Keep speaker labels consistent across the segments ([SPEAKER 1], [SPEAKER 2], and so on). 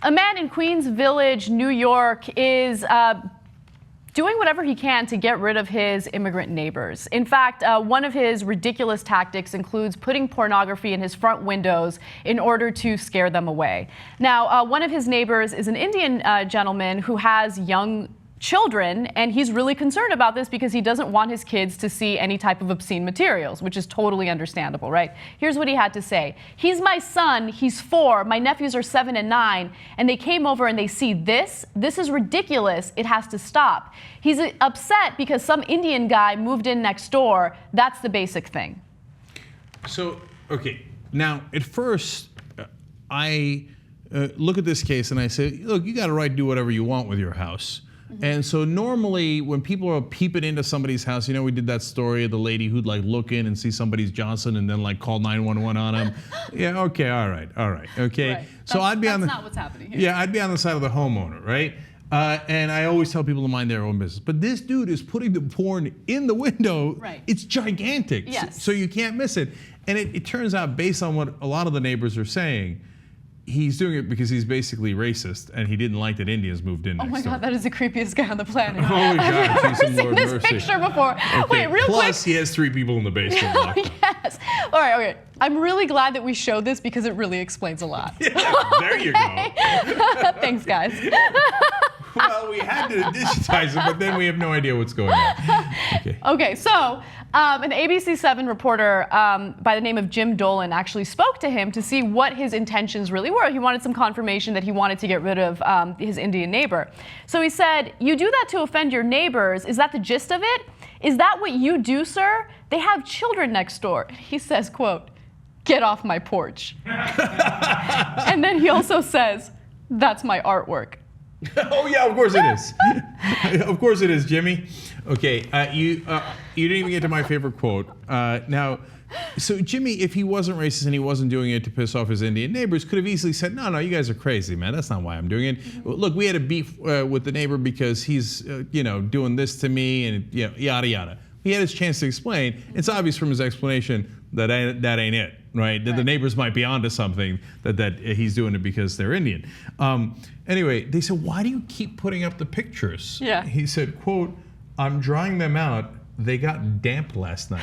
[SPEAKER 1] A man in Queens Village, New York, is doing whatever he can to get rid of his immigrant neighbors. In fact, one of his ridiculous tactics includes putting pornography in his front windows in order to scare them away. Now, one of his neighbors is an Indian gentleman who has young children, and he's really concerned about this because he doesn't want his kids to see any type of obscene materials, which is totally understandable, right? Here's what he had to say. He's my son, he's 4, my nephews are 7 and 9, and they came over and they see this. This is ridiculous, it has to stop. He's upset because some Indian guy moved in next door. That's the basic thing.
[SPEAKER 2] So, okay, now at first, I look at this case and I say, look, you got a right to do whatever you want with your house. And so normally when people are peeping into somebody's house, you know, we did that story of the lady who'd like look in and see somebody's Johnson and then like call 911 on him. Yeah, okay, all right, okay.
[SPEAKER 1] Right.
[SPEAKER 2] So I'd be
[SPEAKER 1] that's
[SPEAKER 2] on the,
[SPEAKER 1] not what's happening here.
[SPEAKER 2] Yeah, I'd be on the side of the homeowner, right? And I always tell people to mind their own business. But this dude is putting the porn in the window.
[SPEAKER 1] Right.
[SPEAKER 2] It's gigantic.
[SPEAKER 1] Yes.
[SPEAKER 2] So you can't miss it. And it turns out, based on what a lot of the neighbors are saying, he's doing it because he's basically racist and he didn't like that Indians moved in next door.
[SPEAKER 1] Oh my God, that is the creepiest guy on the planet.
[SPEAKER 2] Holy God,
[SPEAKER 1] I've never seen
[SPEAKER 2] Lord
[SPEAKER 1] this
[SPEAKER 2] mercy.
[SPEAKER 1] picture before.
[SPEAKER 2] Okay.
[SPEAKER 1] Wait, real quick.
[SPEAKER 2] Plus, he has 3 people in the basement.
[SPEAKER 1] Oh, yes. All right, okay. I'm really glad that we showed this because it really explains a lot.
[SPEAKER 2] Yeah, there you go.
[SPEAKER 1] Thanks, guys.
[SPEAKER 2] Well, we had to digitize it, but then we have no idea what's going on.
[SPEAKER 1] Okay, so an ABC7 reporter by the name of Jim Dolan actually spoke to him to see what his intentions really were. He wanted some confirmation that he wanted to get rid of his Indian neighbor. So he said, "You do that to offend your neighbors. Is that the gist of it? Is that what you do, sir? They have children next door." He says, quote, "Get off my porch." And then he also says, "That's my artwork."
[SPEAKER 2] Oh yeah, of course it is. Of course it is, Jimmy. Okay, you didn't even get to my favorite quote. Now, so Jimmy, if he wasn't racist and he wasn't doing it to piss off his Indian neighbors, could have easily said, "No, you guys are crazy, man. That's not why I'm doing it. Look, we had a beef with the neighbor because he's, doing this to me and yada yada." He had his chance to explain. It's obvious from his explanation that ain't it, right? That the neighbors might be onto something, that he's doing it because they're Indian. Anyway, they said, "Why do you keep putting up the pictures?"
[SPEAKER 1] Yeah.
[SPEAKER 2] He said, quote, "I'm drying them out. They got damp last night."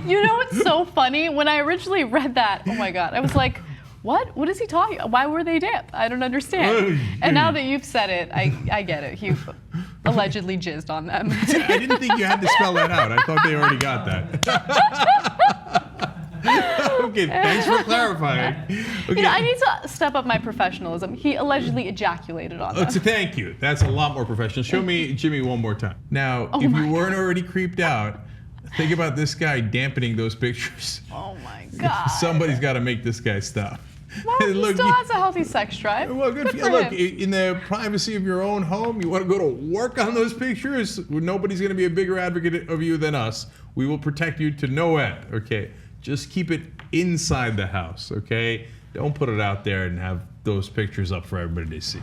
[SPEAKER 1] You know what's so funny? When I originally read that, oh my God, I was like, what? What is he talking about? Why were they damp? I don't understand. And now that you've said it, I get it. He allegedly jizzed on them.
[SPEAKER 2] I didn't think you had to spell that out. I thought they already got that. Okay, thanks for clarifying. Okay.
[SPEAKER 1] I need to step up my professionalism. He allegedly ejaculated on them.
[SPEAKER 2] So thank you. That's a lot more professional. Show me Jimmy one more time. Now, if you weren't already creeped out, think about this guy dampening those pictures.
[SPEAKER 1] Oh my God.
[SPEAKER 2] Somebody's got to make this guy stop.
[SPEAKER 1] Well, he still has a healthy sex drive.
[SPEAKER 2] Well, good for you. Look, in the privacy of your own home, you want to go to work on those pictures? Nobody's going to be a bigger advocate of you than us. We will protect you to no end, okay? Just keep it inside the house, okay? Don't put it out there and have those pictures up for everybody to see.